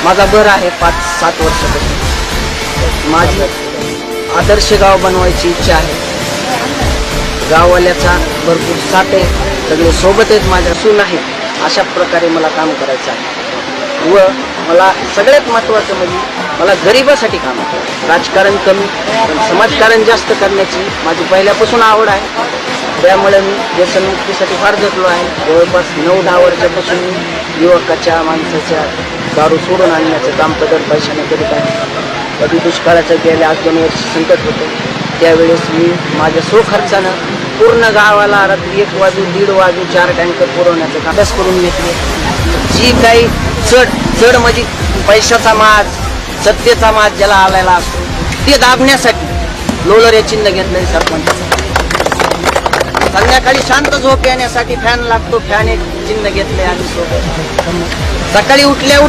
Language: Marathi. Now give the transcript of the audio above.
माझा भर आहे 5-7 वर्षापासून. माझी आदर्श गाव बनवायची इच्छा आहे. गाववाल्याचा भरपूर साथ आहे, सगळे सोबत आहेत, माझ्या सून आहे. अशा प्रकारे मला काम करायचं आहे व मला सगळ्यात महत्त्वाचं म्हणजे मला गरिबासाठी काम आहे. राजकारण कमी पण समाजकारण जास्त करण्याची माझी पहिल्यापासून आवड आहे. त्यामुळे मी व्यसनमुक्तीसाठी फार झटलो आहे. जवळपास 9-10 वर्षापासून मी युवकाच्या माणसाच्या दारू सोडून आणण्याचं काम पदर पैशाने करीत आहे. कधी दुष्काळाचं गेल्या 8-2 वर्ष संकट होतं, त्यावेळेस मी माझ्या स्वखर्चानं पूर्ण गावाला रात्री 1 वाजून 1:30 वाजून 4 टँकर पुरवण्याचा अभ्यास करून घेतले. जी काही चढ म्हणजे पैशाचा माज, सत्तेचा माज ज्याला आलेला असतो ते दाबण्यासाठी लोलर हे चिन्ह घेतलं सरपंचाचं. संध्याकाळी शांत झोप येण्यासाठी फॅन लागतो, फॅन एक चिन्ह घेतले आणि सोबत सकाळी उठल्या